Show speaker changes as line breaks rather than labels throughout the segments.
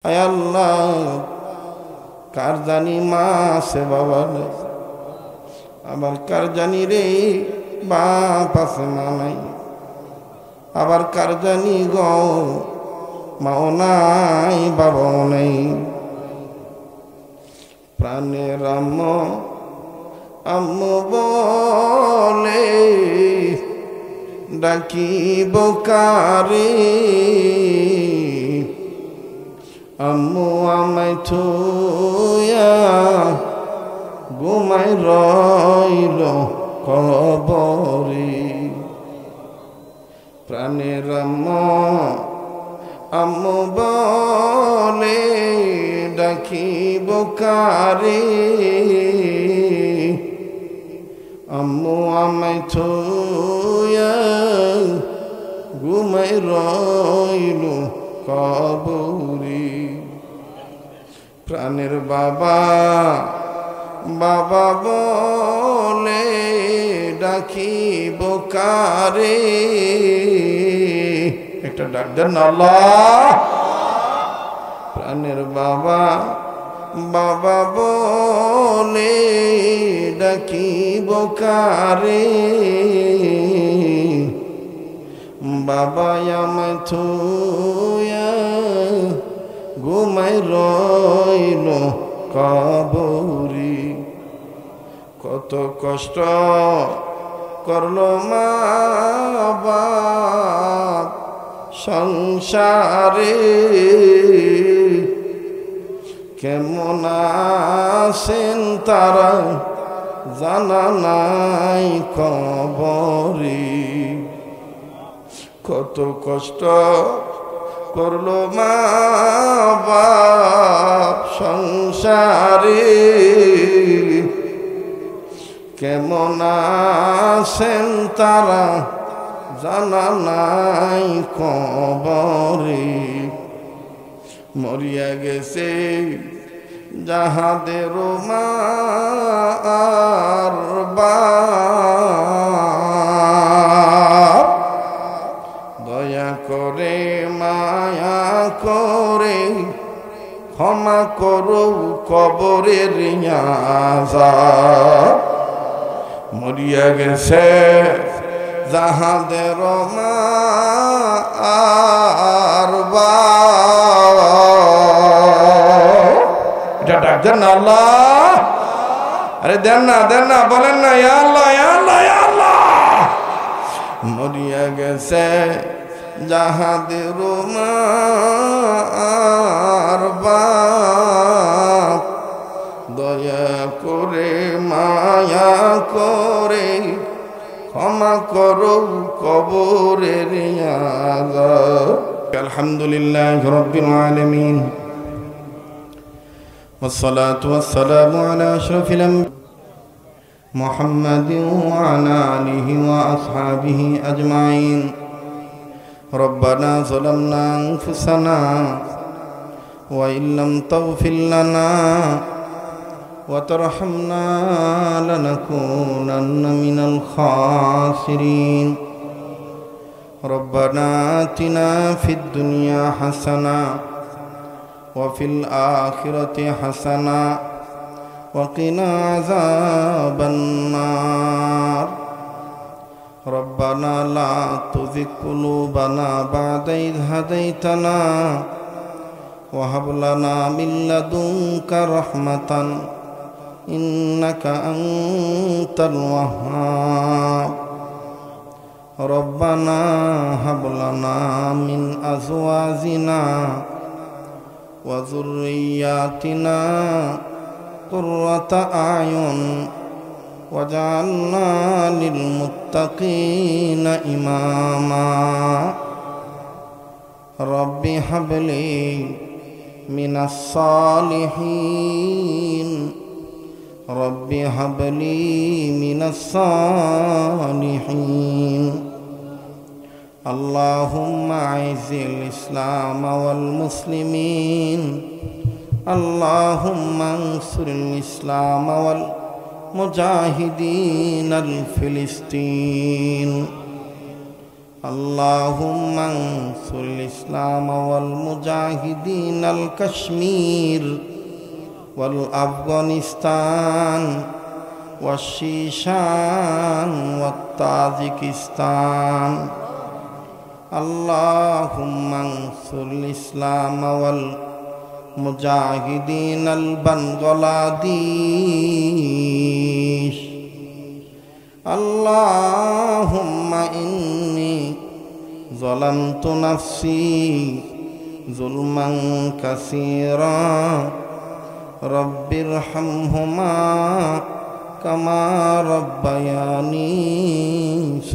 আয় আল্লাহ, কার জানি মা আছে বাবা নাই, আবার কার জানি রে বাপ আছে মা নাই, আবার কার জানি গো মাও নাই বাবাও নাই। প্রাণের আম্মু আম্মু বলে ডাকিব কারে, আম্মু আমায় থুয়া ঘুমায় রইল কবরে। প্রাণের আম্মু আম্মু বলে ডাকিব কারে, আম্মু আমায় থুয়া ঘুমায় রইল কবরে। প্রাণের বাবা বাবা বলে ডাকিব কারে, একটা ডাক দেন আল্লাহ। প্রাণের বাবা বাবা বলে ডাকিব কারে, বাবা আমায় থুয়া ঘুমায় রইল কবরে। কত কষ্ট করলো মা বাপ সংসারে, কেমন আছেন তারা জানা নাই কবরে। কত কষ্ট করলো মা বাপ সংসারে, কেমন আছেন তারা জানা নাই কবরে। মরিয়া গেছে যাহাদের মা আর বাপ, দয়া করে মায়া করে ক্ষমা করো কবরের আযাব। মরিয়া গেছে যাহাদের মা আর বাপ, এটা ডাক দেন না আল্লাহ। আরে দেন না বলেন না ইয়া আল্লাহ ইয়া আল্লাহ ইয়া আল্লাহ। মরিয়া গেছে যাহাদের মা আর বাপ, দয়া করে মায়া করে ক্ষমা করো কবরের আযাব। আলহামদুলিল্লাহি রাব্বিল আলামিন, والصلاة والسلام على أشرف الأنبياء محمد وعلى آله وأصحابه أجمعين. ربنا ظلمنا أنفسنا وإن لم تغفر لنا وترحمنا لنكونن من الخاسرين. ربنا آتنا في الدنيا حسنة وفي الآخرة حسنة وقنا عذاب النار. ربنا لا تزغ قلوبنا بعد إذ هديتنا وهب لنا من لدنك رحمة إنك أنت الوهاب. ربنا هب لنا من أزواجنا وذرياتنا قرة أعين واجعلنا للمتقين إماما. رب هب لي من الصالحين، رب هب لي من الصالحين. اللهم أعز الإسلام والمسلمين، اللهم انصر الإسلام والمجاهدين الفلسطين. اللهم انصر الإسلام والمجاهدين الكشمير والأفغانستان والشيشان والطاجكستان. اللهم انصر الإسلام والمجاهدين البنغلاديش. اللهم إني ظلمت نفسي ظلما كثيرا رب ارحمهما كما ربياني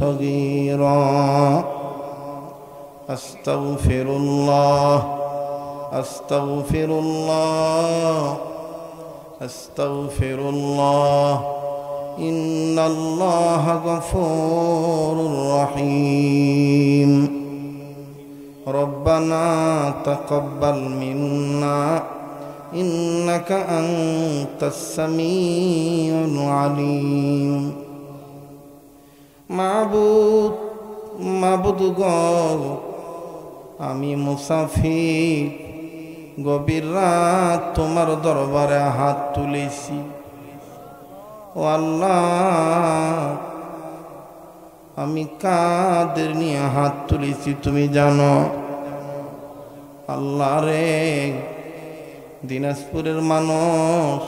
صغيرا. أستغفر الله أستغفر الله أستغفر الله إن الله غفور رحيم. ربنا تقبل منا إنك أنت السميع العليم. মাবুদ গো, আমি মুসাফির, গভীর রাত তোমার দরবারে হাত তুলেছি। ও আল্লাহ, আমি কাদের নিয়ে হাত তুলেছি তুমি জানো। আল্লাহ রে, দিনাজপুরের মানুষ,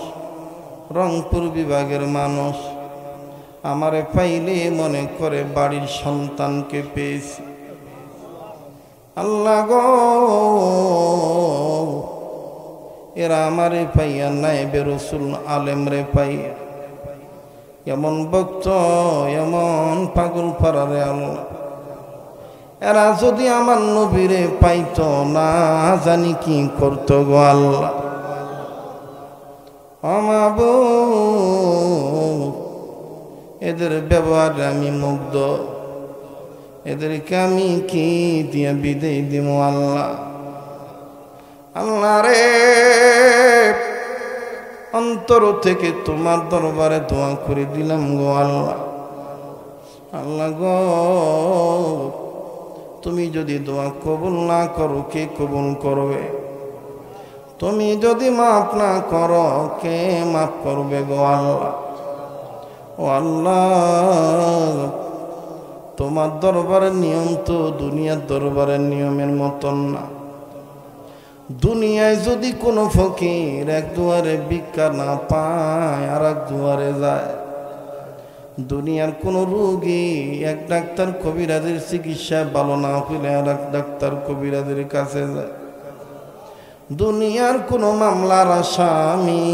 রংপুর বিভাগের মানুষ আমারে পাইলে মনে করে বাড়ির সন্তানকে পেয়েছি। আল্লাহ গো, এরা আমারে পাইয়া নায়েবে রাসূল আলেম রে পাইয়া এমন ভক্ত, এমন পাগল পারারে আল্লাহ, এরা যদি আমার নবীরে পাইতো না জানি কি করতো গো আল্লাহ। মাবুদ, এদের ব্যবহারে আমি মুগ্ধ, এদেরকে আমি কি দিয়ে বিদায় দিব আল্লাহ। আল্লাহ রে, অন্তর থেকে তোমার দরবারে দোয়া করে দিলাম গো আল্লাহ। আল্লাহ গো, তুমি যদি দোয়া কবুল না করো কে কবুল করবে? তুমি যদি মাফ না করো কে মাফ করবে গো আল্লাহ। ও আল্লাহ, তোমার দরবারের নিয়ম তো দুনিয়ার দরবারের নিয়মের মতন না। দুনিয়ায় যদি কোনো ফকির এক দুয়ারে ভিক্ষা না পায় আর এক দুয়ারে যায়, দুনিয়ার কোনো রোগী এক ডাক্তার কবিরাজের চিকিৎসায় ভালো না হইলে আর এক ডাক্তার কবিরাজের কাছে যায়, দুনিয়ার কোনো মামলার আসামি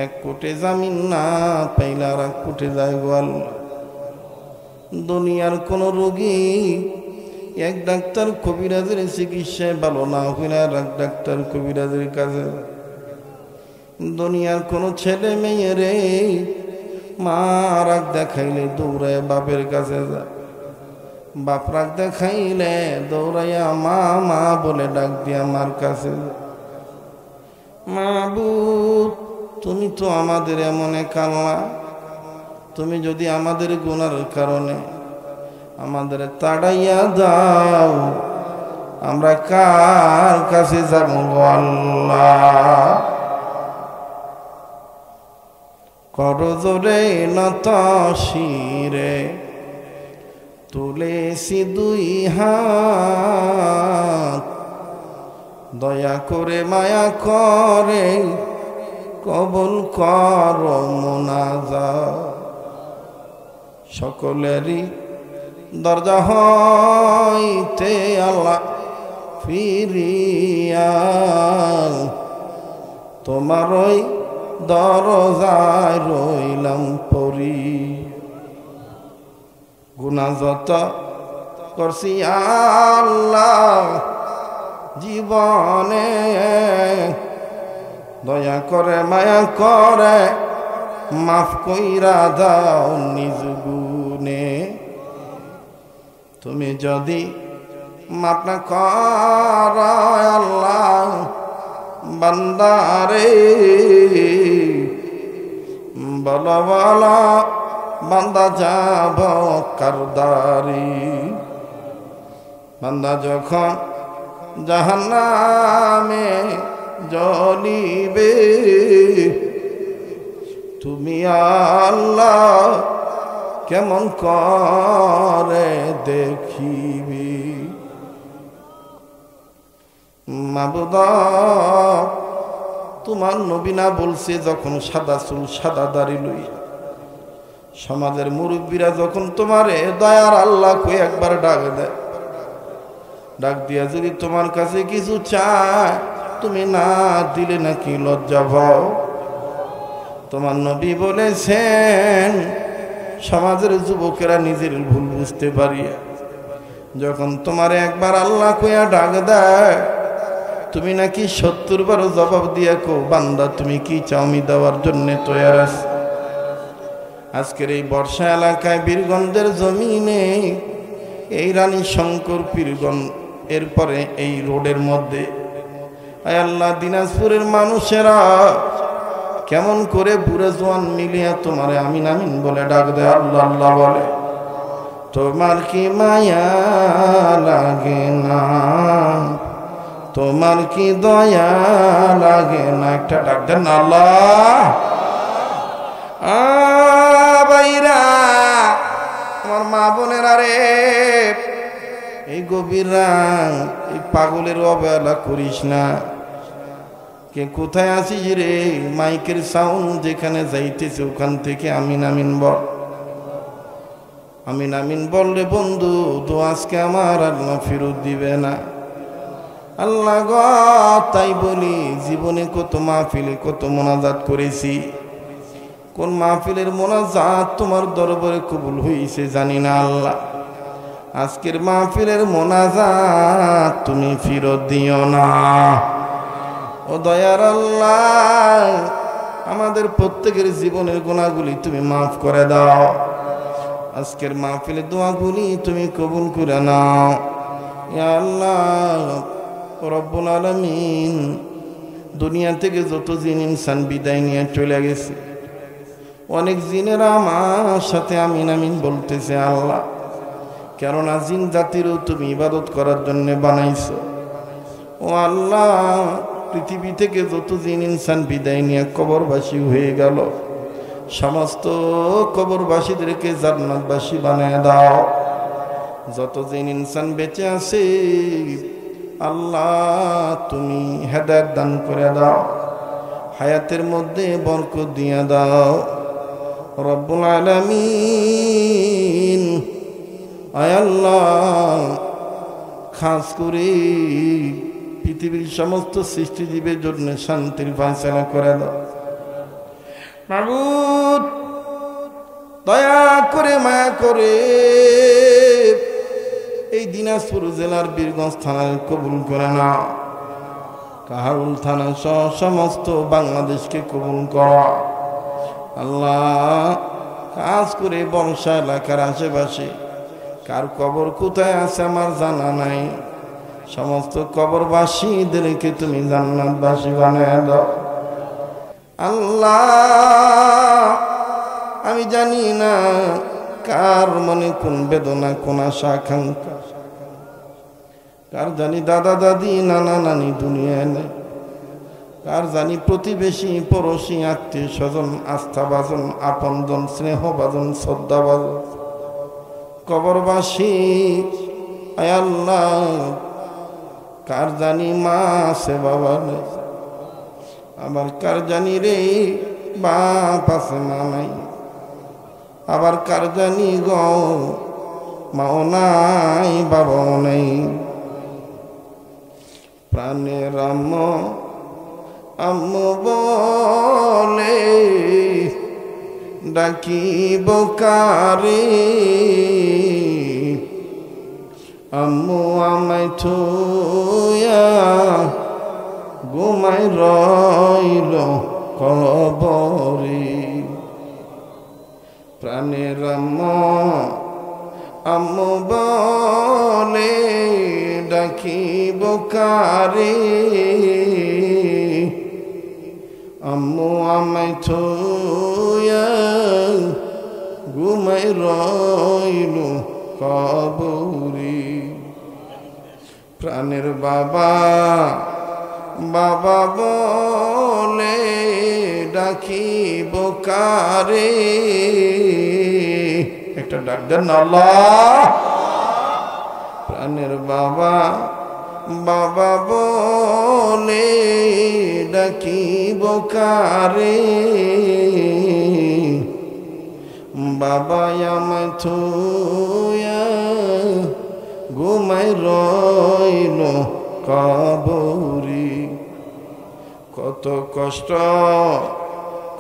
এক কোটে জামিন না পাইলে আর এক কোটে যায় গো আল্লাহ। দুনিয়ার কোনো রোগী এক ডাক্তার কবিরাজের চিকিৎসায় ভালো না হইলে আর এক ডাক্তার কবিরাজের কাছে যায়। দুনিয়ার কোনো ছেলে মেয়েরে মা রাগ দেখাইলে দৌড়ায় বাপের কাছে যায়, বাপ রাগ দেখাইলে দৌড়াইয়া মা মা বলে ডাক দিয়ে আমার কাছে যায়। মাবুদ, তুমি তো আমাদের এমন এক আল্লাহ, তুমি যদি আমাদের গুনার কারণে আমাদের তাড়াইয়া দাও, আমরা কার কাছে যাব আল্লাহ? করজোরে নত শিরে তুলেছি দুই হাত, দয়া করে মায়া করে কবুল করো মুনাজাত। সকলেরই দরজা হইতে আল্লাহ ফিরিয়া তোমার ওই দরজায় রইলাম পরি। গুনাহ যত করছি আল্লাহ জীবনে, দয়া করে মায়া করে মাফ কইরা দাও নিজ গুণে। তুমি যদি মাফ না কর আল্লাহ বান্দারে, বলো বলো বান্দা যাব কারদারি। বান্দা যখন জাহান্নামে জ্বলিবে, তুমি আল্লাহ কেমন করে দেখিবি। মাবুদ, তোমার নবী না বলছে যখন সাদা চুল সাদা দাড়ি লই, সমাজের মুরব্বীরা যখন তোমারে দয়ার আল্লাহ কই একবার ডাক দেয়, ডাক দিয়া যদি তোমার কাছে কিছু চায়, তুমি না দিলে নাকি লজ্জা পাও। তোমার নবী বলেছেন, সমাজের যুবকেরা নিজের ভুল বুঝতে পারিয়া যখন তোমারে একবার আল্লাহ কইয়া ডাক দেয়, তুমি নাকি 70 বারও জবাব দিয়া কো, বান্দা তুমি কি চাও, আমি দেওয়ার জন্য তৈয়ার আছি। আজকের এই বর্ষা এলাকায় বীরগঞ্জের জমিনে, এই রানী শঙ্কর পীরগঞ্জ, এরপরে এই রোডের মধ্যে, আয় আল্লাহ, দিনাজপুরের মানুষেরা কেমন করে বুড়ে জোয়ান মিলিয়া তোমারে আমিন আমিন বলে ডাক দেয়, আল্লাহ আল্লাহ বলে। তোমার কি মায়া লাগে না, তোমার কি দয়া লাগে না, একটা ডাক দেন আল্লাহ। ভাইরা, আমার মা বোনেরা রে, এই গভীর রাত এই পাগলের অবহেলা করিস না। কে কোথায় আছিস রে? মাইকের সাউন্ড যেখানে যাইতেছে ওখান থেকে আমিন আমিন বল, আমিন আমিন বল রে বন্ধু। তো আজকে আমার আল্লাহ ফেরত দিবে না। আল্লাহ গ, তাই বলি জীবনে কত মাহফিলে কত মোনাজাত করেছি, কোন মাহফিলের মোনাজাত তোমার দরবারে কবুল হইছে জানি না আল্লাহ। আজকের মাহফিলের মোনাজাত তুমি ফেরত দিও না। ও দয়ার আল্লাহ, আমাদের প্রত্যেকের জীবনের গুনাহগুলি তুমি মাফ করে দাও। আজকের মাহফিলের দোয়াগুলি তুমি কবুল করে নাও ইয়া আল্লাহ রব্বুল আলামিন। দুনিয়া থেকে যত জিন ইনসান বিদায় নিয়ে চলে গেছে, অনেক জিনেরা আমার সাথে আমিন আমিন বলতেছে আল্লাহ, কেননা জিন জাতিরও তুমি ইবাদত করার জন্য বানাইছো। ও আল্লাহ, পৃথিবী থেকে যত জিন ইনসান বিদায় নিয়ে কবরবাসী হয়ে গেল, সমস্ত কবরবাসীদেরকে জান্নাতবাসী বানায় দাও। যত জিন ইনসান বেঁচে আছে আল্লাহ, তুমি হেদায়েত দান করে দাও, হায়াতের মধ্যে বরকত দিয়ে দাও রব্বুল আলামিন। আয় আল্লাহ, খাস করে পৃথিবীর সমস্ত সৃষ্টিজীবের জন্য শান্তির ফয়সালা করে দাও মাবুদ। দয়া করে মায়া করে এই দিনাজপুর জেলার বীরগঞ্জ থানায় কবুল করে নাও, কাহারুল থানা সহ সমস্ত বাংলাদেশকে কবুল করা আল্লাহ। কাজ করে বংশা এলাকার আশেপাশে কার কবর কোথায় আছে আমার জানা নাই, সমস্ত কবরবাসীদেরকে তুমি জান্নাতবাসী বানায় দাও আল্লাহ। আমি জানি না কার মনে কোন বেদনা, কোন আশা আকাঙ্ক্ষা, কার জানি দাদা দাদি নানা নানি দুনিয়ায় নেই, কার জানি প্রতিবেশী পড়োশী আত্মীয় স্বজন আস্থাভাজন আপনজন স্নেহভাজন শ্রদ্ধাভাজন কবরবাসী। আয় আল্লাহ, কার জানি মা আছে বাবা নেই, আবার কার জানি রে বাপ আছে মা নাই, আবার কার জানি গো মাও নাই বাবাও নেই। প্রাণের আম্মু বলে ডাকিব কারে, আম্মু আমায় থুয়া ঘুমায় রইল কবরে। প্রাণের আম্মু বলে ডাকিব কারে, আম্মু আমায় থুয়া ঘুমায় রইল কবরে। বাবা বাবা বলে ডাকিব কারে, একটা ডাক দেন না আল্লাহ। প্রাণের বাবা বাবা বলে ডাকিব কারে, বাবা আমায় থুয়া ঘুমাই রইল কবরে। কত কষ্ট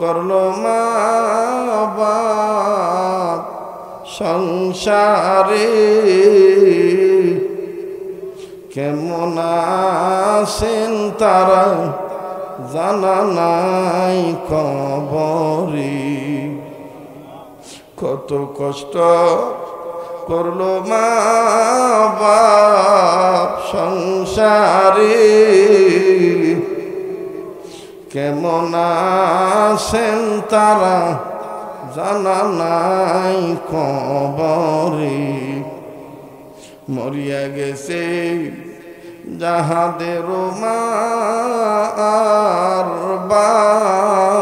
করলো মা বাপ সংসারে, কেমন আছেন তারা জানা নাই কবরে। কত কষ্ট করলো মা বাপ সংসারে, কেমন আছেন তারা জানা নাই কবরে। মরিয়া গেছে যাহাদের মা আর বাপ,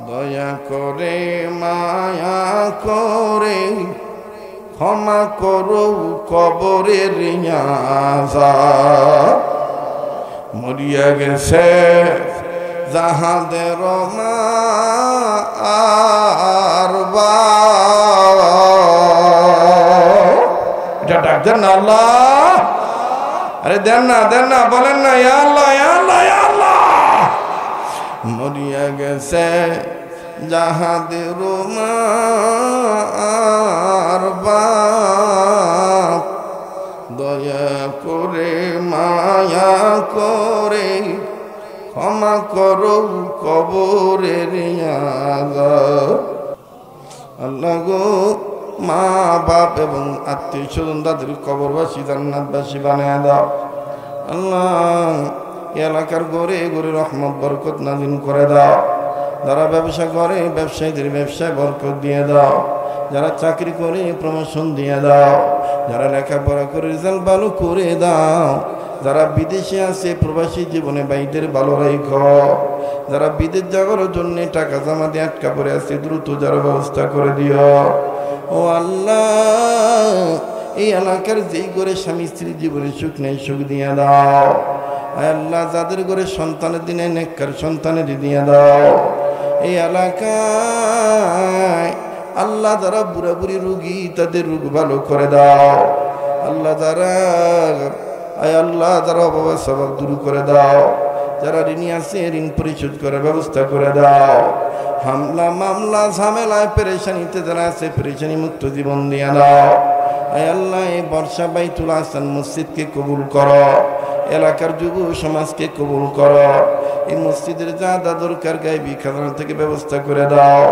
দয়া করে মায়া করে ক্ষমা করো কবরের আযাব। মরিয়া গেছে যাহাদের মা আর বাপ, এটা ডাক দেন না আল্লাহ। আরে দেন না বলেন না ইয়া আল্লাহ ইয়া আল্লাহ ইয়া আল্লাহ। মরিয়া গেছে যাহাদের মা আর বাপ, দয়া করে মায়া করে ক্ষমা করো কবরের আযাব। আল্লাহ গো, মা বাপ এবং আত্মীয় স্বজন তাদের কবরবাসী জান্নাতবাসী বানায় দাও। আল্লাহ এলাকার ঘরে ঘরে রহমত বরকত নাযিল করে দাও। যারা ব্যবসা করে ব্যবসায়ীদের ব্যবসায় বরকত দিয়ে দাও। যারা চাকরি করে প্রমোশন দিয়ে দাও। যারা লেখাপড়া করে রেজাল্ট ভালো করে দাও। যারা বিদেশে আছে প্রবাসী জীবনে ভাইদের ভালো রাখো। যারা বিদেশ যাওয়ার জন্য টাকা জমা দিয়ে আটকা পড়ে আছে দ্রুত যারা ব্যবস্থা করে দিও। ও আল্লাহ, এই এলাকার যেই করে স্বামী স্ত্রীর জীবনে সুখ নেই সুখ দিয়ে দাও। আল্লাহ যাদের করে সন্তানের দিনে নেককার সন্তানের দিয়ে দাও। এই এলাকায় আল্লাহ যারা বুড়া বুড়ি রোগী তাদের রোগ ভালো করে দাও। আল্লাহ যারা অভাব স্বভাব দূর করে দাও। যারা ঋণী আছে ঋণ পরিশোধ করার ব্যবস্থা করে দাও। হামলা মামলা ঝামেলায় পেরেশানিতে যারা আছে পেরেশানি মুক্ত জীবন দিয়ে দাও। আল্লাহ এই বর্ষা বাইতুল হাসান মসজিদকে কবুল করো। এলাকার যুব সমাজকে কবুল করো। এই মসজিদের যা যা দরকার গায়বী খাজানা থেকে ব্যবস্থা করে দাও।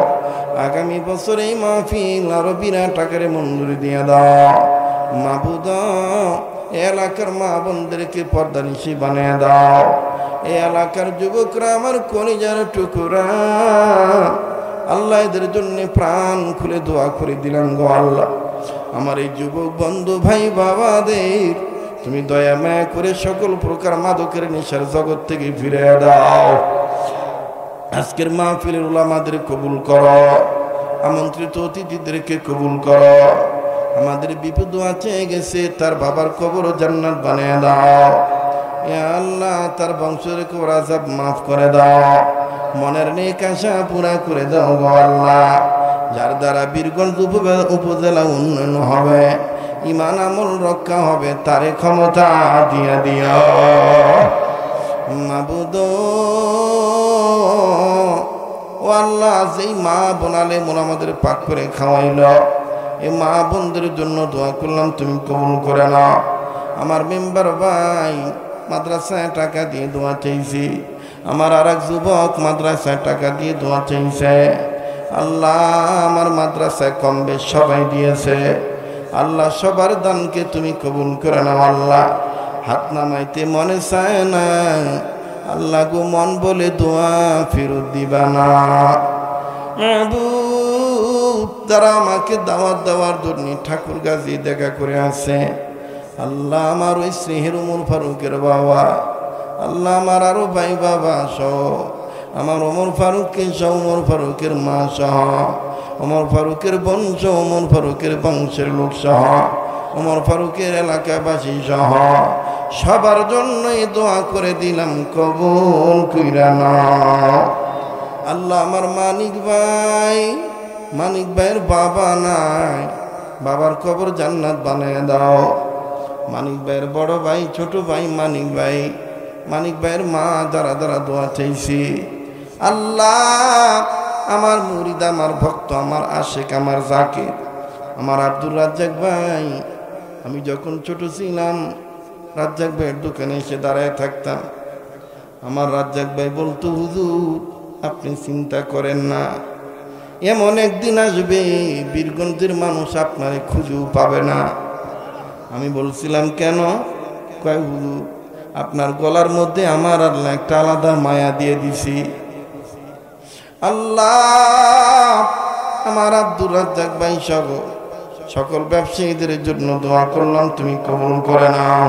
আগামী বছর এই মাহফিল আরো বিরাট আকারে মঞ্জুরি দিয়ে দাও। মাবুদ, এলাকার মা বোনদেরকে পর্দানিশী বানিয়ে দাও। এই এলাকার যুবকরা আমার কলিজার টুকরা, আল্লাহ এদের জন্য প্রাণ খুলে দোয়া করে দিলাম গো আল্লাহ। আমার এই যুবক বন্ধু ভাই বাবাদের তুমি দয়া মায়া করে সকল প্রকার মাদকের নেশার জগৎ থেকে ফিরে দাও। আজকের মাহফিলের উলামাদের কবুল করো। আমন্ত্রিত অতিথিদেরকে কবুল করো। আমাদের বিপদ আছে গেছে তার বাবার কবর জান্নাত বানিয়ে দাও। ইয়া আল্লাহ, তার বংশের কবর আযাব মাফ করে দাও। মনের নেক আশা পুরা করে দাও গো আল্লাহ। যার দ্বারা বীরগঞ্জ উপজেলা উন্নয়ন হবে, ইমান আমল রক্ষা হবে, তারে ক্ষমতা দিয়া দিও মাবুদ। ও আল্লাহ, যেই মা বোনালে মন আমাদের পাক করে খাওয়াইল, এই মা বোনদের জন্য দোয়া করলাম, তুমি কবুল করে নাও। আমার মেম্বার ভাই মাদ্রাসায় টাকা দিয়ে দোয়া চাইছি। আমার আর এক যুবক মাদ্রাসায় টাকা দিয়ে দোয়া চাইছে। আল্লাহ, আমার মাদ্রাসায় কম বেশ সবাই দিয়েছে। আল্লাহ, সবার দানকে তুমি কবুল করে নাও। আল্লাহ, হাত নামাইতে মনে চায় না। আল্লাহ গো, মন বলে দোয়া ফেরত দিবা না। যারা আমাকে দাওয়াত দেওয়ার জন্য ঠাকুরগাঁজি দেখা করে আছে, আল্লাহ আমার ওই স্নেহের ওমর ফারুকের বাবা, আল্লাহ আমার আরো ভাই বাবা সহ, আমার ওমর ফারুককে সহ, ওমর ফারুকের মা সহ, ওমর ফারুকের বংশ, ওমর ফারুকের বংশের লোক সহ, ওমর ফারুকের এলাকাবাসী সহ সবার জন্যই দোয়া করে দিলাম, কবুল কইরা নাও। আল্লাহ আমার মানিক ভাইয়ের বাবা নাই, বাবার কবর জান্নাত বানিয়ে দাও। মানিক ভাইয়ের বড় ভাই, ছোট ভাই মানিক ভাইয়ের মা যারা যারা দোয়া চাইছি, আল্লাহ আমার মুরিদ, আমার ভক্ত, আমার আশেক, আমার জাকির, আমার আব্দুর রাজ্জাক ভাই, আমি যখন ছোট ছিলাম রাজ্জাক ভাইয়ের দোকানে এসে দাঁড়ায় থাকতাম। আমার রাজ্জাক ভাই বলতো, হুজুর আপনি চিন্তা করেন না, এমন একদিন আসবে বীরগঞ্জের মানুষ আপনারে খুঁজেও পাবে না। আমি বলছিলাম কেন? কয় হুজুর আপনার গলার মধ্যে আমার আল্লাহ একটা আলাদা মায়া দিয়ে দিছি। আল্লাহ আমার আব্দুর রাজ্জাক ভাই সহ সকল ব্যবসায়ীদের জন্য দোয়া করলাম, তুমি কবুল করে নাও।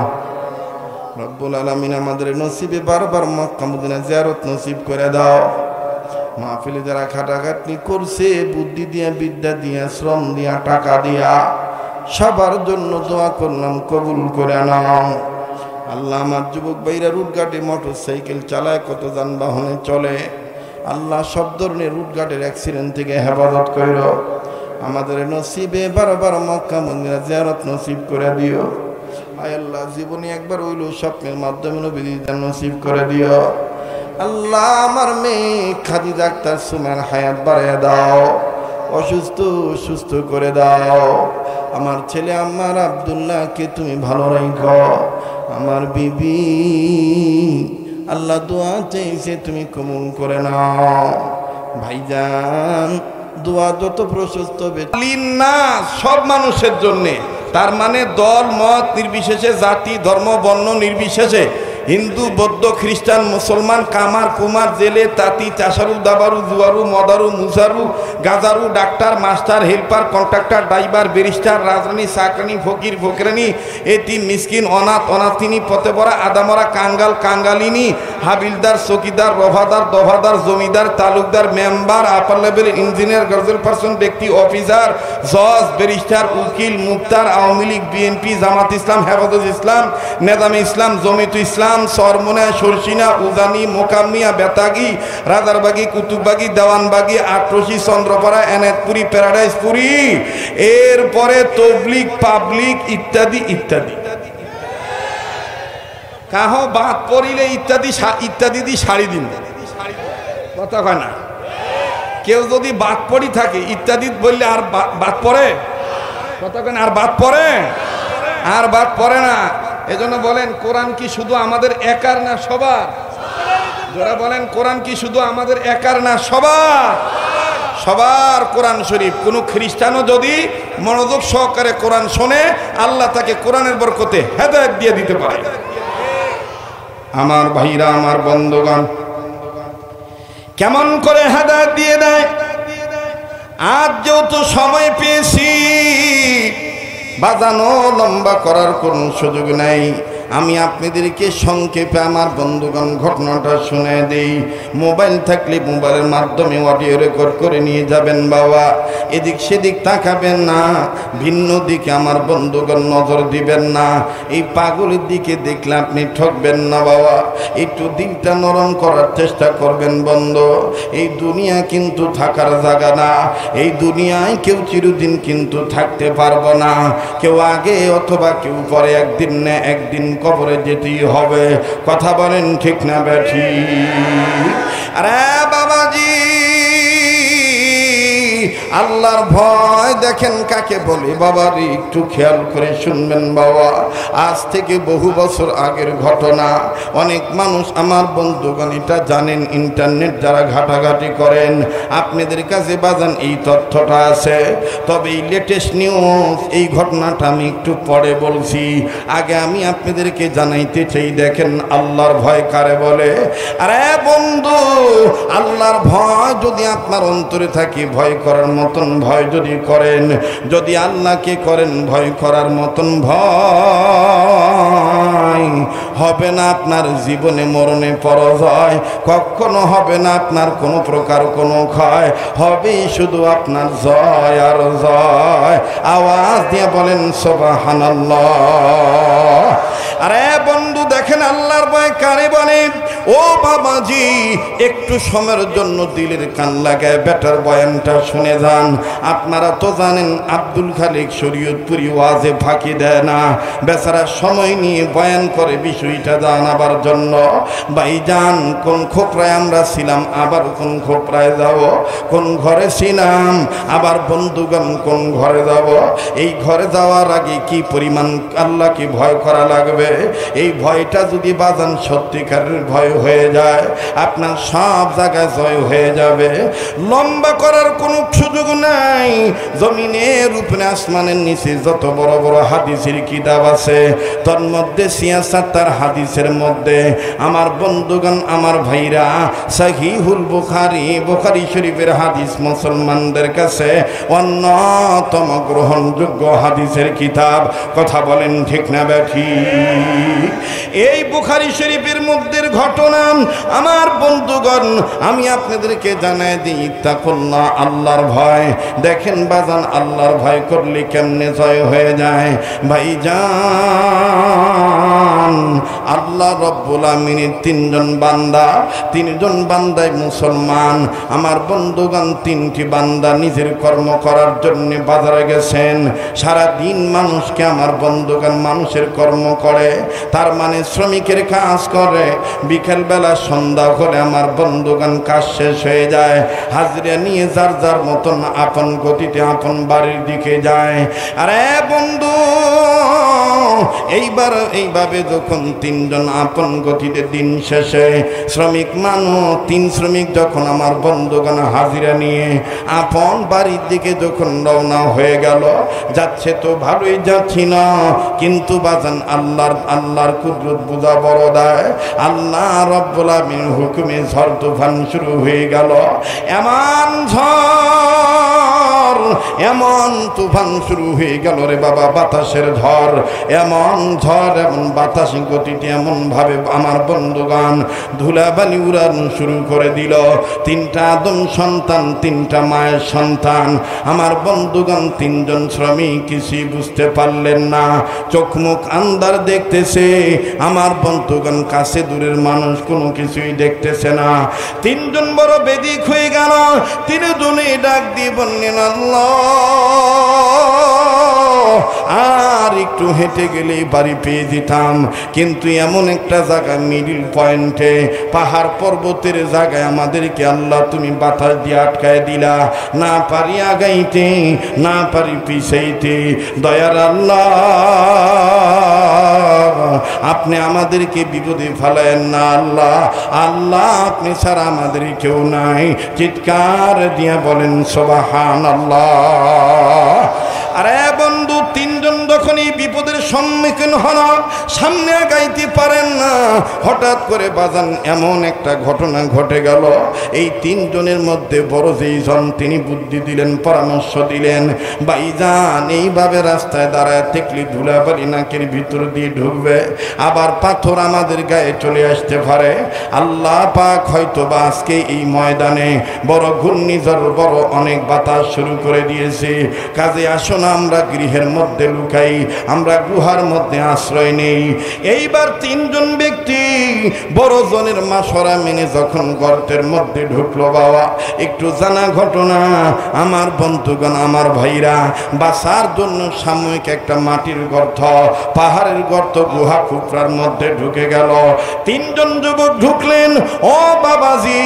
রব্বুল আলামিন আমাদের নসিবে বারবার মক্কা মদিনা জিয়ারত নসিব করে দাও। মাহফিলে যারা খাটাখাটনি করছে, বুদ্ধি দিয়া, বিদ্যা দিয়া, শ্রম দিয়া, টাকা দিয়া, সবার জন্য দোয়া করলাম, কবুল করে নাও। আল্লাহ আমার যুবক ভাইরা রুটঘাটে মোটর সাইকেল চালায়, কত যানবাহনে চলে, আল্লাহ সব ধরনের রুটঘাটের অ্যাক্সিডেন্ট থেকে হেফাজত করো। আমাদের নসিবে বারবার মক্কা মদিনা জিয়ারত নসিব করে দিও। আয় আল্লাহ জীবনে একবার হইল স্বপ্নের মাধ্যমে নবীর নসিব করে দিও। আল্লাহ আমার মেয়ে খাদিজা আক্তার সুমার হায়াত বাড়াইয়া দাও, অসুস্থ সুস্থ করে দাও। আমার ছেলে আমার আব্দুল্লাহকে তুমি ভালো রাখো। আমার বিবি আল্লাহ দোয়া চাইছে, তুমি কবুল করে নাও। ভাইজান দোয়া যত প্রশস্ত হবে
না সব মানুষের জন্যে, তার মানে দল মত নির্বিশেষে, জাতি ধর্ম বর্ণ নির্বিশেষে, হিন্দু বৌদ্ধ খ্রিস্টান মুসলমান, কামার কুমার জেলে তাঁতি চাষারু দাবারু জুয়ারু মদারু মুসারু গাজারু doctor master helper contractor driver barrister রাজরানী চাকরানি ফকির ফকিরানি এতিম মিসকিন অনাথ অনাথিনী পথে পড়া আদামরা কাঙ্গাল কাঙ্গালিনী হাবিলদার চকিদার রফাদার দফাদার জমিদার তালুকদার মেম্বার আপার লেভেলের ইঞ্জিনিয়ার গজল পার্সন ব্যক্তি অফিসার জজ ব্যারিস্টার উকিল মুক্তার আওয়ামী লীগ বিএনপি জামাত ইসলাম হেফাজত ইসলাম নেজামে ইসলাম জমিয়ত ইসলাম সরমনা সরসিনা উজানি মোকামিয়া বেতাগি রাজারবাগি কুতুববাগি দেওয়ানবাগি আটরশি চন্দ্রপাড়া এনায়তপুরি প্যারাডাইসপুরি, এরপরে তবলিগ পাবলিক ইত্যাদি ইত্যাদি। কাহ বাদ পড়িলে ইত্যাদি ইত্যাদি দি শাড়ি দিন কথা কয় না। কেউ যদি বাদ পড়ি থাকে ইত্যাদি বললে আর বাদ পড়ে কথা কয় না, আর বাদ পড়ে আর বাদ পড়ে না। এজন্য বলেন কোরআন কি শুধু আমাদের একার না সবার? যারা বলেন কোরআন কি শুধু আমাদের একার না সবার? সবার কোরআন শরীফ। কোন খ্রিস্টানও যদি মনোযোগ সহকারে কোরআন শোনে, আল্লাহ তাকে কোরআনের বরকতে হেদায়েত দিয়ে দিতে পারে। আমার ভাইরা, আমার বন্ধুগণ, কেমন করে হেদায়েত দিয়ে দেয়? আজ যেহেতু সময় পেয়েছি, বাজানো লম্বা করার কোনো সুযোগ নাই, আমি আপনাদেরকে সংক্ষেপে আমার বন্ধুগণ ঘটনাটা শুনে দেই। মোবাইল থাকলে মোবাইলের মাধ্যমে অডিও রেকর্ড করে নিয়ে যাবেন বাবা, এদিক সেদিক তাকাবেন না, ভিন্ন দিকে আমার বন্ধুগণ নজর দিবেন না। এই পাগলের দিকে দেখলে আপনি ঠকবেন না বাবা, একটু দিলটা নরম করার চেষ্টা করবেন বন্ধু। এই দুনিয়া কিন্তু থাকার জায়গা না, এই দুনিয়ায় কেউ চিরদিন কিন্তু থাকতে পারবো না। কেউ আগে অথবা কেউ পরে, একদিন না একদিন কবরে যেতেই হবে। কথা বলেন ঠিক না বেঠি? আরে বাবাজি, আল্লাহর ভয় দেখেন কাকে বলে বাবারি, একটু খেয়াল করে শুনবেন বাবা। আজ থেকে বহু বছর আগের ঘটনা। অনেক মানুষ আমার বন্ধুগণ এটা জানেন, ইন্টারনেট যারা ঘাটাঘাটি করেন, আপনাদের কাছে বাজান এই তথ্যটা আছে। তবে এই লেটেস্ট নিউজ, এই ঘটনাটা আমি একটু পরে বলছি। আগে আমি আপনাদেরকে জানাইতে চাই, দেখেন আল্লাহর ভয় কারে বলে। আরে বন্ধু, আল্লাহর ভয় যদি আপনার অন্তরে থাকে, ভয় করার মতন ভয় যদি করেন, যদি আল্লাহকে করেন ভয় করার মতন ভয়, হবে না আপনার জীবনে মরণে পরাজয়, কখনো হবে না আপনার কোনো প্রকার কোনো ক্ষয়, হবেই শুধু আপনার জয় আর জয়। আওয়াজ দিয়ে বলেন সুবহানাল্লাহ। আরে বন্ধু দেখেন আল্লাহর ভয় কারে বলে? ও বাবাজি, একটু সময়ের জন্য দিলের কান লাগায় বেটার বয়ানটা শুনে যান। আপনারা তো জানেন আব্দুল খালিক শরীয়তপুরি ওয়াজে ফাঁকি দেয় না, বেচারা সময় নিয়ে বয়ান করে বিষয়টা জানাবার জন্য। ভাইজান, কোন খোপরায় আমরা ছিলাম, আবার কোন খোপরায় যাব, কোন ঘরে ছিলাম, আবার বন্ধুগণ কোন ঘরে যাব। এই ঘরে যাওয়ার আগে কি পরিমাণ আল্লাহকে ভয় করা লাগবে। এই ভয়টা যদি বাজান সত্যিকারের ভয় হয়ে যায়, আপনার সব জায়গায় জয় হয়ে যাবে। লম্বা করার কোনো সুযোগ নাই। জমিনের উপরে আসমানের নিচে যত বড় বড় হাদিসের কিতাব আছে, তার মধ্যে ৭৬ হাদিসের মধ্যে আমার বন্ধুগণ, আমার ভাইরা, সহিহুল বুখারী, বুখারী শরীফের হাদিস মুসলমানদের কাছে অন্যতম গ্রহণযোগ্য হাদিসের কিতাব। কথা বলেন ঠিক না বেঠিক? এই বুখারী শরীফের মধ্যে ঘটনা আমার বন্ধুগণ আমি আপনাদেরকে জানাই দিই, তাকুল্লাহ, আল্লাহর ভয়। দেখেন বাজান, আল্লাহর ভয় করলে কেমনে জয় হয়ে যায়। ভাইজান, আল্লাহ রব্বুল আমিনের তিনজন বান্দায় মুসলমান। আমার বন্ধুগণ, তিনটি বান্দা নিজের কর্ম করার জন্য বাজারে গেছেন। সারা দিন মানুষকে আমার বন্ধুগণ মানুষের কর্ম করে, তার মানে শ্রমিকের কাজ করে। বিকেল বেলা সন্ধ্যা করে আমার বন্ধুগণ কাজ শেষ হয়ে যায়, হাজিরা নিয়ে যার যার মতন আপন গতিতে আপন বাড়ির দিকে যায়। আরে বন্ধু, এইভাবে যখন তিনজন আপন গতিতে দিন শেষে শ্রমিক তিন শ্রমিক যখন আমার বন্ধুগণ হাজিরা নিয়ে আপন বাড়ির দিকে যখন রওনা হয়ে গেল, যাচ্ছে তো ভালোই যাচ্ছি না, কিন্তু বাজান আল্লাহর কুদরত বুঝা বড় দেয়। আল্লাহ রব্বুল আমিন হুকুমে ঝড় তুফান শুরু হয়ে গেল। এমন তুফান শুরু হয়ে গেল রে বাবা, বাতাসের ঝড়, এমন ঝড়, এমন বাতাস গতিতে এমন ভাবে আমার বন্ধুগান ধুলাবালি উড়ানো শুরু করে দিল। তিনটা আদম সন্তান, তিনটা মায়ের সন্তান, আমার বন্ধুগান তিনজন শ্রমিক কিছুই বুঝতে পারলেন না, চোখ মুখ আন্দার দেখতেছে। আমার বন্ধুগান কাছে দূরের মানুষ কোনো কিছুই দেখতেছে না। তিনজন বড় বেদিক হয়ে গেল। তিনজনে ডাক দিয়ে বললেন, আল্লাহ, আর একটু হেঁটে গেলে বাড়ি পেয়ে যেতাম, কিন্তু এমন একটা জায়গা মিডিল পয়েন্টে পাহাড় পর্বতের জায়গায় আমাদেরকে আল্লাহ তুমি বাতাস দিয়ে আটকায় দিলা। না পারি আগাইতে, না পারি পিছাইতে। দয়ার আল্লাহ, আপনি আমাদেরকে বিপদে ফেলায়েন না আল্লাহ। আল্লাহ, আপনি ছাড়া আমাদের কেউ নাই। চিৎকার দিয়া বলেন সুবহানাল্লাহ। আরে বন্ধু, তিনজন যখন এই বিপদের সম্মুখীন হন, সামনে আগাইতে পারেন না, হঠাৎ করে বাজান এমন একটা ঘটনা ঘটে গেল। এই তিনজনের মধ্যে বড় যেইজন, তিনি বুদ্ধি দিলেন, পরামর্শ দিলেন, ভাইজান এইভাবে রাস্তায় দাঁড়ায় থাকলে ধুলাবালি নাকের ভিতর দিয়ে ঢুকবে, আবার পাথর আমাদের গায়ে চলে আসতে পারে। আল্লাহ পাক হয়তো বা আজকে এই ময়দানে বড় ঘূর্ণিঝড়, বড় অনেক বাতাস শুরু করে দিয়েছে। কাজে আসুন আমরা গৃহের মধ্যে লুকাই, আমরা গুহার মধ্যে আশ্রয় নেই। এইবার তিনজন ব্যক্তি বড় জনের মাসরা মেনে যখন গর্তের মধ্যে ঢুকলো, বাবা একটু জানা ঘটনা আমার বন্ধুগণ, আমার ভাইরা, বাঁচার জন্য সাময়িক একটা মাটির গর্ত, পাহাড়ের গর্ত, গুহা খুপড়ার মধ্যে ঢুকে গেল। তিনজন যুবক ঢুকলেন। ও বাবাজি,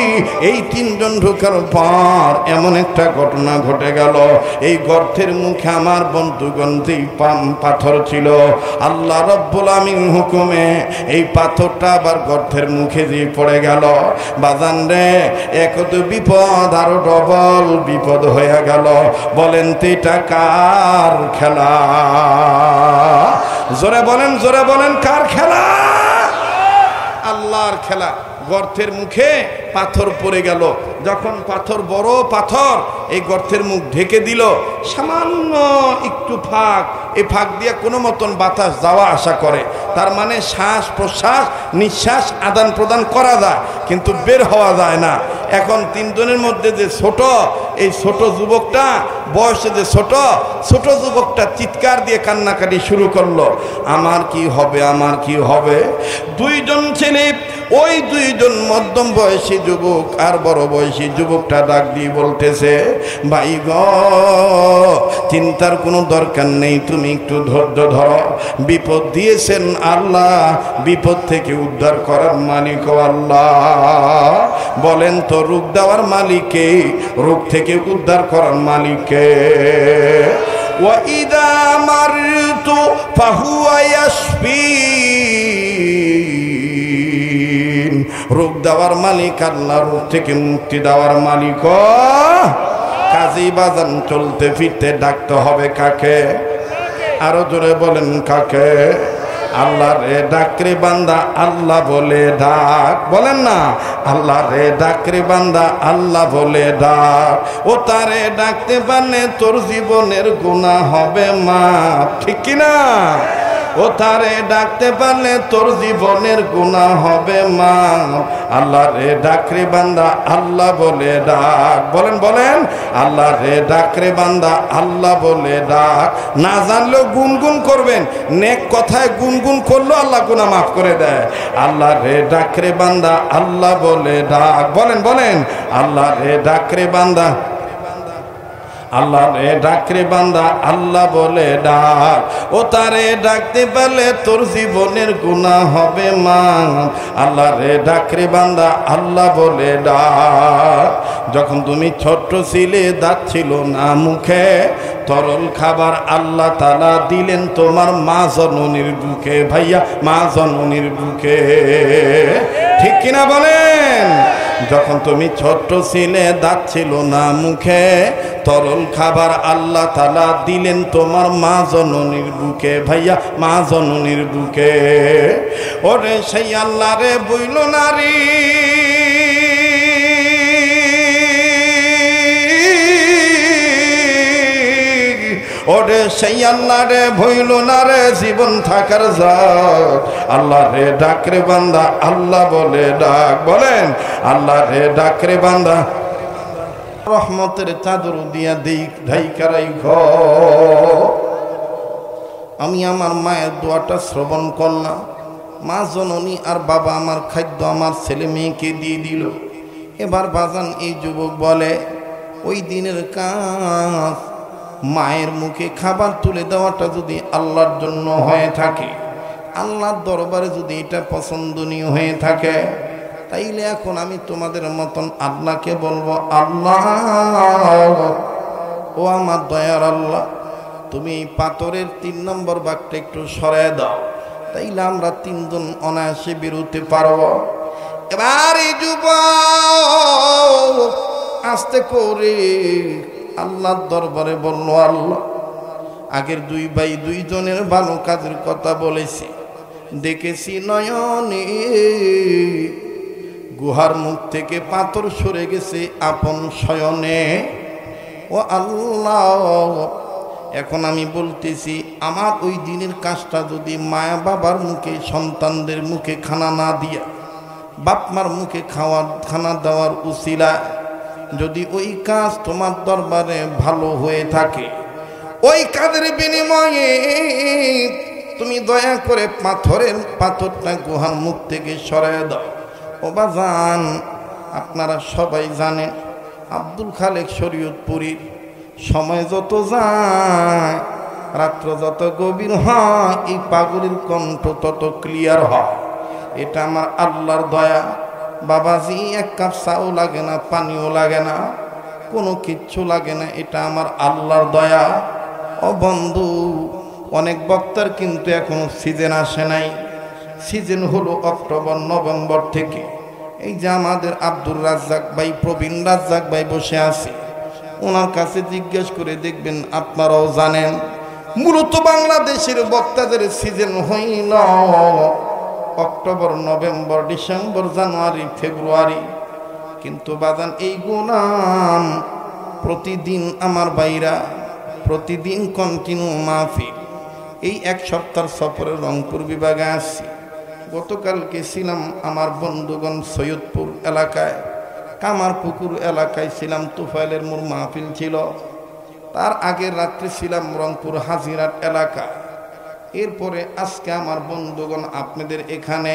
এই তিনজন ঢুকার পর এমন একটা ঘটনা ঘটে গেল। এই গর্তের মুখে আমার বন্ধুগণ যেই পাথর ছিল, আল্লাহ রব্বুল আমিন হুকুমে এই পাথরটা আবার গর্তের মুখে দিয়ে পড়ে গেল। বাজান রে, এক তো বিপদ, আরো ডবল বিপদ হয়ে গেল। বলেন তো এটা কার খেলা? জোরে বলেন, জোরে বলেন, কার খেলা? আল্লাহর খেলা। গর্তের মুখে পাথর পড়ে গেল। যখন পাথর, বড় পাথর, এই গর্তের মুখ ঢেকে দিল, সামান্য একটু ফাঁক, এই ফাঁক দিয়ে কোনো মতন বাতাস যাওয়া আসা করে, তার মানে শ্বাস প্রশ্বাস নিঃশ্বাস আদান প্রদান করা যায় কিন্তু বের হওয়া যায় না। এখন তিনজনের মধ্যে যে ছোট, এই ছোট যুবকটা বয়সে যে ছোট যুবকটা চিৎকার দিয়ে কান্নাকাটি শুরু করলো, আমার কি হবে, আমার কি হবে। দুইজন ছেলে, ওই দুইজন মধ্যম বয়সী যুবক আর বড় বয়সী যুবকটা ডাক দিয়ে বলতেছে, ভাই গো চিন্তার কোনো দরকার নেই, তুমি একটু ধৈর্য ধরো, বিপদ দিয়েছেন আল্লাহ, বিপদ থেকে উদ্ধার করার মালিক আল্লাহ। বলেন তো রোগ দেওয়ার মালিককে, রোগ থেকে উদ্ধার করার মালিককে। وَإِذَا مَرِضْتُ فَهُوَ يَشْفِينِ। রোগ দেওয়ার মালিক আল্লাহ, রোগ থেকে মুক্তি দেওয়ার মালিক। কাজী বাজান চলতে ফিরতে ডাকতে হবে কাকে? আরো জোরে বলেন কাকে? আল্লাহ রে ডাক রে বান্দা আল্লাহ বলে ডাক, বলেন না আল্লাহ রে ডাক রে বান্দা আল্লাহ বলে ডাক। ও তারে ডাকতে পারলে তোর জীবনের গুনাহ হবে মাফ, ঠিক কিনা? ও তারে ডাকতে পারলে তোর জীবনের গুনাহ হবে মাফ। আল্লাহ রে ডাক রে বান্দা আল্লাহ বলে ডাক, বলেন বলেন আল্লাহ রে ডাক রে বান্দা আল্লাহ বলে ডাক। না জানলেও গুনগুন করবেন, নেক কথায় গুনগুন করলেও আল্লাহ গুনাহ মাফ করে দেয়। আল্লাহ রে ডাক রে বান্দা আল্লাহ বলে ডাক, বলেন বলেন আল্লাহ রে ডাক রে বান্দা আল্লাহ রে ডাক রে বান্দা আল্লাহ বলে ডাক। ও তারে ডাকতে পারলে তোর জীবনের গুনাহ হবে মাফ। আল্লাহ রে ডাক রে বান্দা আল্লাহ বলে ডাক। যখন তুমি ছোট্ট ছিলে, দাঁত ছিল না মুখে, তরল খাবার আল্লাহ তাআলা দিলেন তোমার মা জননীর বুকে, ভাইয়া মা জননীর বুকে, ঠিক কিনা বলেন? যখন তুমি ছোট্ট ছিলে, দাঁত ছিল না মুখে, তরল খাবার আল্লাহ তাআলা দিলেন তোমার মা জননীর বুকে, ভাইয়া মা জননীর বুকে। ওরে সেই আল্লাহ রে বইল নারী, ওরে সেই আল্লাহ রে ভইল না রে জীবন থাকার যাক। আল্লাহ রে ডাক রে বান্দা আল্লাহ বলে ডাক, বলেন আল্লাহ রে ডাক রে বান্দা। রহমতের চাদর দিয়া ঢাইকা রাইখো। আমি আমার মায়ের দোয়াটা শ্রবণ করলাম, মা জননী আর বাবা আমার খাদ্য আমার ছেলে মেয়েকে দিয়ে দিল। এবার বাজান এই যুবক বলে, ওই দিনের কাজ মায়ের মুখে খাবার তুলে দেওয়াটা যদি আল্লাহর জন্য হয়ে থাকে, আল্লাহর দরবারে যদি এটা পছন্দনীয় হয়ে থাকে, তাইলে এখন আমি তোমাদের মতন আল্লাহকে বলবো, আল্লাহ ও আমার দয়ার আল্লাহ, তুমি এই পাথরের 3 নম্বর বাঘটা একটু সরায় দাও, তাইলে আমরা তিনজন অনায়াসে বেরোতে পারবো। এবার এই যুবক আস্তে করে আল্লাহর দরবারে বলল, আল্লাহ আগের 2 ভাই 2 জনের ভালো কাজের কথা বলেছি, দেখেছি নয়নে গুহার মুখ থেকে পাথর সরে গেছে আপন শয়নে। ও আল্লাহ, এখন আমি বলতেছি, আমার ওই দিনের কাজটা যদি মায়া বাবার মুখে, সন্তানদের মুখে খানা না দিয়া, বাপমার মুখে খানা দেওয়ার উসিলা যদি ওই কাজ তোমার দরবারে ভালো হয়ে থাকে, ওই কাজের বিনিময়ে তুমি দয়া করে পাথরটা গুহার মুখ থেকে সরায় দাও। ও বাজান, আপনারা সবাই জানেন আব্দুল খালেক শরীয়তপুরীর সময় যত যায়, রাত্র যত গভীর হয়, এই পাগলের কণ্ঠ তত ক্লিয়ার হয়। এটা আমার আল্লাহর দয়া। বাবাজি, 1 কাপ চাও লাগে না, পানিও লাগে না, কোনো কিচ্ছু লাগে না, এটা আমার আল্লাহর দয়া। ও বন্ধু, অনেক বক্তার কিন্তু এখনো সিজন আসে নাই। সিজন হলো অক্টোবর নভেম্বর থেকে। এই যে আমাদের আব্দুর রাজ্জাক ভাই, প্রবীণ রাজ্জাক ভাই বসে আছে, ওনার কাছে জিজ্ঞেস করে দেখবেন, আপনারাও জানেন মূলত বাংলাদেশের বক্তাদের সিজন হইল অক্টোবর নভেম্বর ডিসেম্বর জানুয়ারি ফেব্রুয়ারি। কিন্তু বাজান, এই গোলাম
প্রতিদিন আমার বাইরা প্রতিদিন কন্টিনিউ মাহফিল। এই এক সপ্তাহ সফরে রংপুর বিভাগে আসছি। গতকালকে ছিলাম আমার বন্ধুগণ সৈয়দপুর এলাকায়, কামারপুকুর এলাকায় ছিলাম, তুফাইলের মোড় মাহফিল ছিল। তার আগের রাত্রে ছিলাম রংপুর হাজিরাট এলাকা। এরপরে আজকে আমার বন্ধুগণ আপনাদের এখানে,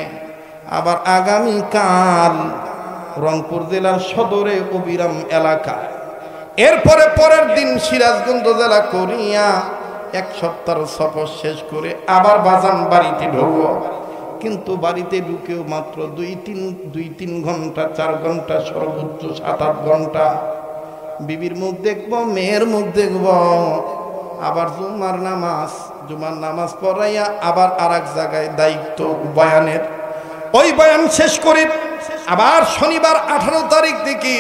আবার আগামীকাল রংপুর জেলার সদরে অবিরাম এলাকা, এরপরে পরের দিন সিরাজগঞ্জ জেলা করিয়া এক সপ্তাহ সফর শেষ করে আবার বাজান বাড়িতে ঢুকবো। কিন্তু বাড়িতে ঢুকেও মাত্র দুই তিন ঘন্টা, 4 ঘন্টা, সর্বোচ্চ 7-8 ঘন্টা বিবির মুখ দেখব, মেয়ের মুখ দেখব, আবার জুমার নামাজ পড়াইয়া আবার আর এক জায়গায় দায়িত্ব বয়ানের। ওই বয়ান শেষ করে আবার শনিবার 18 তারিখ থেকে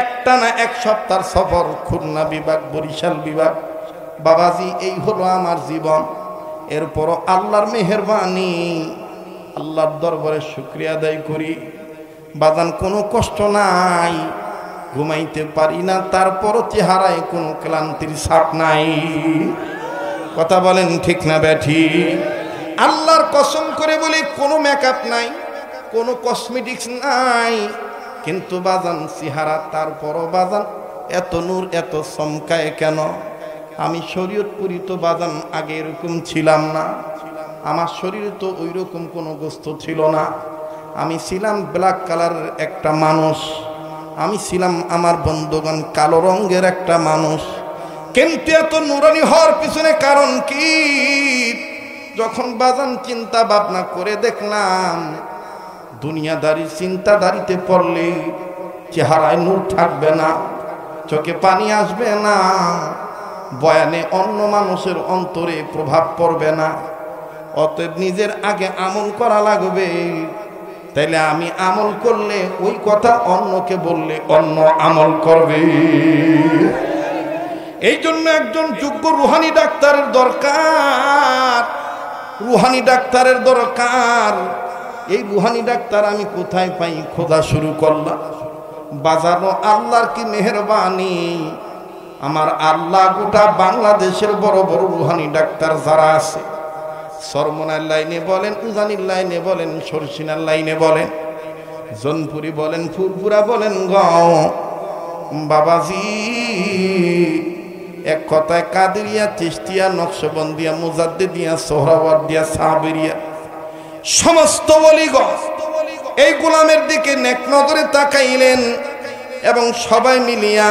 একটানা 1 সপ্তাহ সফর, খুলনা বিভাগ, বরিশাল বিভাগ। বাবাজি, এই হলো আমার জীবন। এরপরও আল্লাহর মেহেরবানি, আল্লাহর দরবারে শুকরিয়া আদায় করি। বাজান কোনো কষ্ট নাই, ঘুমাইতে পারি না, তারপরও চেহারায় কোনো ক্লান্তির ছাপ নাই। কথা বলেন ঠিক না ব্যাঠি? আল্লাহর কসম করে বলি, কোনো মেকআপ নাই, কোনো কসমেটিক্স নাই, কিন্তু বাজান চেহারা তারপরও বাজান এত নূর, এত চমকায় কেন? আমি শরীয়তপুরি তো বাজান আগে এরকম ছিলাম না। আমার শরীরে তো ওই রকম কোনো গোস্ত ছিল না। আমি ছিলাম ব্ল্যাক কালারের একটা মানুষ, আমি ছিলাম আমার বন্ধুগণ কালো রঙের একটা মানুষ। কিন্তু এত নুরানি হওয়ার পিছনে কারণ কি? যখন বাজান চিন্তা ভাবনা করে দেখলাম, দুনিয়াদারি চিন্তাদারিতে পড়লে চেহারায় নূর থাকবে না, চোখে পানি আসবে না, বয়ানে অন্য মানুষের অন্তরে প্রভাব পড়বে না। অতএব নিজের আগে আমল করা লাগবে। তাইলে আমি আমল করলে ওই কথা অন্যকে বললে অন্য আমল করবে। এই জন্য একজন যোগ্য রুহানি ডাক্তারের দরকার, রুহানি ডাক্তারের দরকার। এই রুহানি ডাক্তার আমি কোথায় পাই? খোঁজা শুরু করলাম। বাজানো আল্লাহর কি মেহেরবানি! আমার আল্লাহ গোটা বাংলাদেশের বড় বড় রুহানি ডাক্তার যারা আছে, সরমনার লাইনে বলেন, উজানির লাইনে বলেন, সরসিনার লাইনে বলেন, জনপুরি বলেন, ফুরপুরা বলেন, বাবাজি, এক কথায় কাদেরিয়া, চিশতিয়া, নকশবন্দিয়া, মুজাদ্দিদিয়া, সোহরাওয়ার্দিয়া, সাহাবেরিয়া, সমস্ত ওলিগণ এই গোলামের দিকে নেক নজরে তাকাইলেন এবং সবাই মিলিয়া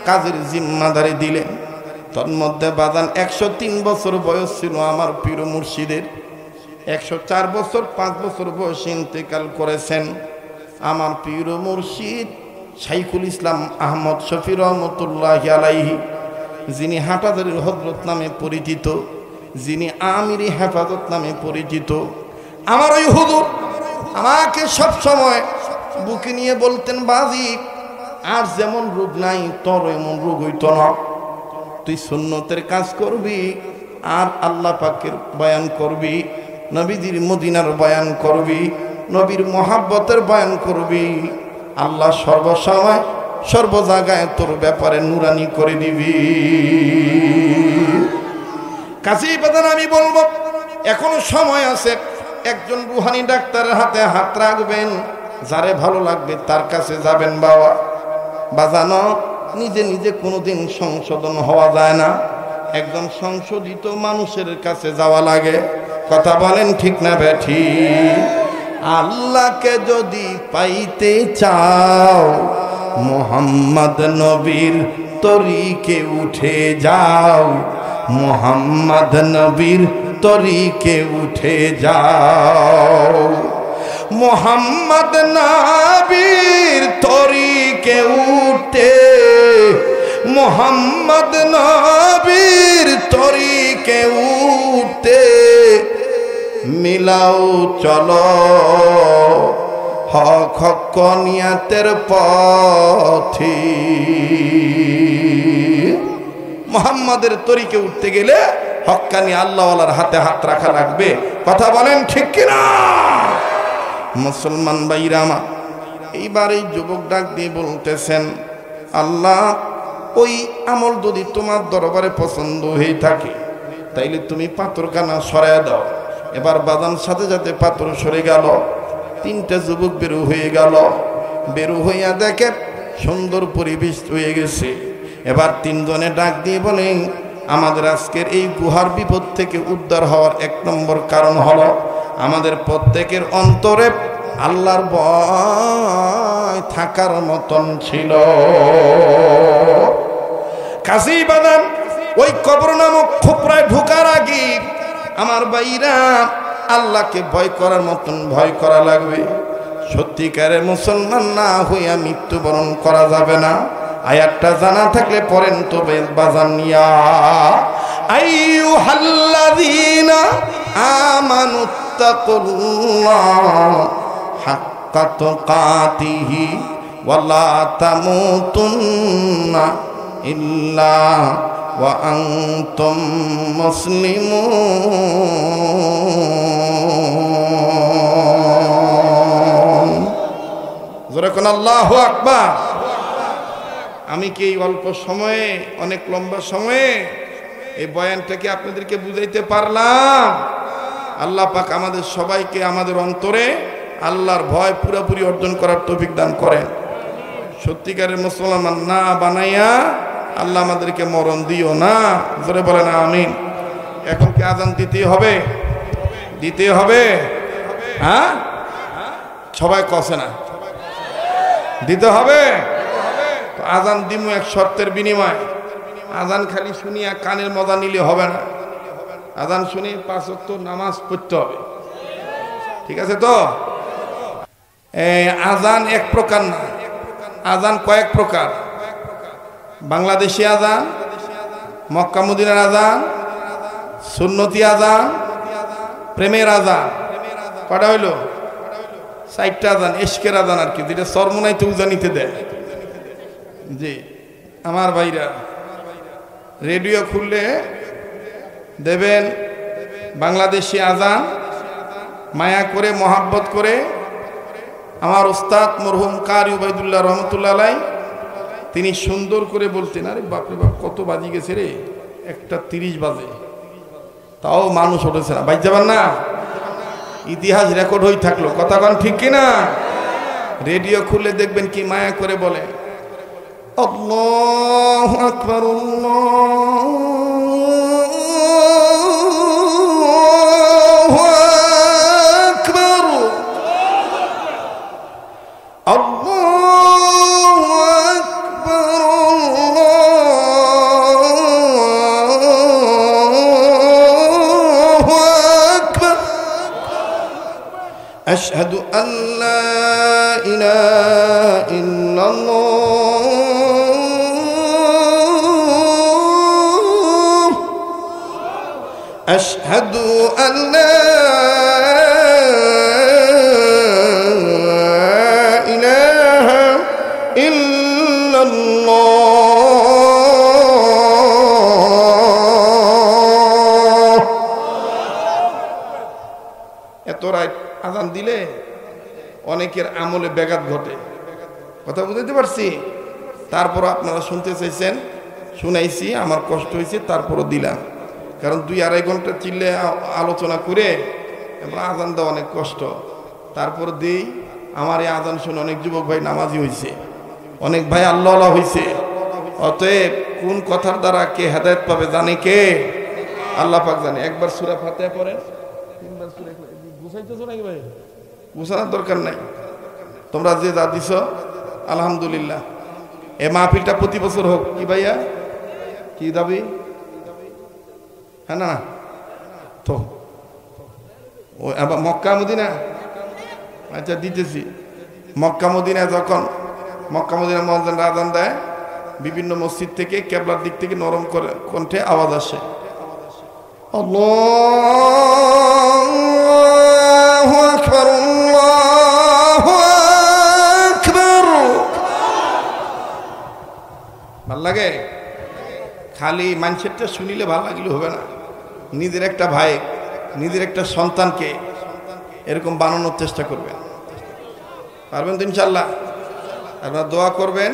কাজের জিম্মাদারি দিলেন। তন্মধ্যে বাজান 103 বছর বয়স ছিল আমার পীর মুর্শিদের। 104 বছর 5 বছর বয়সে ইন্তেকাল করেছেন আমার পীর মুর্শিদ শাইখুল ইসলাম আহমদ শফি রহমতুল্লাহি আলাইহি, যিনি হাটাজারির হযরত নামে পরিচিত, যিনি আমিরি হেফাজত নামে পরিচিত। আমার ওই হুজুর আমাকে সব সময় বুকে নিয়ে বলতেন, বাজি, আর যেমন রোগ নাই তোর এমন রোগ হইতো না। তুই সুন্নতের কাজ করবি, আর আল্লাহ পাকের বয়ান করবি, নবীজির মদিনার বয়ান করবি, নবীর মহাব্বতের বয়ান করবি, আল্লাহ সর্বসময় সর্ব জায়গায় তোর ব্যাপারে নুরানি করে দিবি। কাছেই বাদান আমি বলবো, এখনো সময় আছে। একজন রুহানি ডাক্তারের হাতে হাত রাখবেন, যারে ভালো লাগবে তার কাছে যাবেন। বাবা বাজানো, নিজে নিজে কোনোদিন সংশোধন হওয়া যায় না, একজন সংশোধিত মানুষের কাছে যাওয়া লাগে। কথা বলেন ঠিক না ব্যাঠি? আল্লাহকে যদি পাইতে চাও, মুহাম্মদ নবীর তরিকে উঠে যাও, মুহাম্মদ নবীর তরিকে উঠে যাও, মুহাম্মদ নবীর তরিকে উঠে, মুহাম্মদ নবীর তরিকে উঠে মিলাও চলো হক হক নিয়াতের পথে। মুহাম্মাদের তরিকে উঠতে গেলে হক্কানি আল্লাহওয়ালার হাতে হাত রাখা লাগবে। কথা বলেন ঠিক কিনা? মুসলমান ভাইরা আমার, এইবার এই যুবক ডাক দিয়ে বলতেছেন, আল্লাহ ওই আমল যদি তোমার দরবারে পছন্দ হয়ে থাকে তাইলে তুমি পাথরখানা সরাইয়া দাও। এবার বাজান সাথে সাথে পাথর সরে গেল, তিনটা যুবক বেরো হয়ে গেল, বেরো হইয়া দেখে সুন্দর পরিবেশ হয়ে গেছে। এবার তিনজনে ডাক দিয়ে বলেন, আমাদের আজকের এই গুহার বিপদ থেকে উদ্ধার হওয়ার এক নম্বর কারণ হলো আমাদের প্রত্যেকের অন্তরে আল্লাহর ভয় থাকার মতন ছিল। কাজী বাদান ওই কবর নামক খোপরায় ঢোকার আগে আমার ভাইরা আল্লাহকে ভয় করার মতন ভয় করা লাগবে। সত্যিকারের মুসলমান না হইয়া মৃত্যুবরণ করা যাবে না। আয়াতটা জানা থাকলে পড়েন তো বাজান নিয়া, আইয়ুহাল্লাযীনা আমানুত্তাকুল্লাহ হাক্কা তুকাতিহি ওয়া লা তামুতুন্না ইল্লা ওয়া আনতুম মুসলিমুন। জোরে কোন আল্লাহু আকবার। আমি কি এই অল্প সময়ে, অনেক লম্বা সময়ে এই বয়ানটাকে আপনাদেরকে বুঝাইতে পারলাম? আল্লাহ পাক আমাদের সবাইকে আমাদের অন্তরে আল্লাহর ভয় পুরোপুরি অর্জন করার তৌফিক দান করেন। সত্যিকারের মুসলমান না বানাইয়া আল্লাহ আমাদেরকে মরণ দিও না। জোরে বলেন আমিন। এখন কি আজান দিতে হবে? দিতে হবে? হ্যাঁ, সবাই কষে না, দিতে হবে। আজান দিমু এক শর্তের বিনিময়। আজান খালি শুনিয়া কানের মজা নিলে হবে না, আজান শুনি 5 ওয়াক্ত নামাজ পড়তে হবে। ঠিক আছে তো? আজান এক প্রকার না, আজান কয়েক প্রকার। বাংলাদেশি আজান, মক্কা মদিনার আজান, সুন্নতি আজান, প্রেমের আজান। কটা হইল? 4টা আজান। ইশকের আজান আর কি, যেটা সরমনাইতে উজানিতে দেয়। জি আমার ভাইরা, রেডিও খুললে দেবেন বাংলাদেশি আজান। মায়া করে মহাব্বত করে আমার উস্তাদ মরহুম কারি উবাইদুল্লাহ রহমতুল্লাহ আলাই তিনি সুন্দর করে বলতেন, আরে বাপরে বাপ কত বাজি গেছে রে, 1:30 বাজে, তাও মানুষ উঠেছে না, বাইর যাবেন না। ইতিহাস রেকর্ড হয়ে থাকলো, কথা কন ঠিক কিনা? রেডিও খুললে দেখবেন কি মায়া করে বলে, আল্লাহু আকবার, আল্লাহু আকবার, আল্লাহু আকবার, আল্লাহু আকবার, আশহাদু আল্লা ইলাহা ইল্লাল্লাহ, আশহাদু আল্লা ইলাহা ইল্লাল্লাহ। এত রাত আজান দিলে অনেকের আমলে ব্যাঘাত ঘটে, কথা বুঝতে পারছি। তারপর আপনারা শুনতে চাইছেন, শুনাইছি, আমার কষ্ট হয়েছে, তারপরও দিলাম। কারণ 2-2.5 ঘন্টা চিল্লে আলোচনা করে এবার আজান দেওয়া অনেক কষ্ট। তারপর দিই, আমার এই আজান শুনে অনেক যুবক ভাই নামাজি হয়েছে, অনেক ভাই আল্লাহ হয়েছে। অতএব কোন কথার দ্বারা কে হেদায়েত পাবে জানে কে? আল্লাহ পাক জানে। একবার সূরা ফাতিহা পড়েন, 3বার সূরা গুছাইতেছো নাকি ভাই? গুছানোর দরকার নাই, তোমরা যে যা দিছ আলহামদুলিল্লাহ। এ মাহফিলটা প্রতি বছর হোক। কি ভাইয়া, কি দাবি? হ্যাঁ না তো ও আবার মক্কা মদিনা, আচ্ছা দিতেছি। মক্কা মদিনা যখন মক্কা মদিনা মুয়াজ্জিন আযান দেয়, বিভিন্ন মসজিদ থেকে কিবলার দিক থেকে নরম করে কণ্ঠে আওয়াজ আসে, আল্লাহু আকবার, আল্লাহু আকবার। ভাল লাগে? খালি মানুষেরটা শুনিলে ভালো লাগলে হবে না। নিজের একটা ভাই, নিজের একটা সন্তানকে এরকম বানানোর চেষ্টা করবেন। পারবেন তো ইনশাআল্লাহ? আপনারা দোয়া করবেন।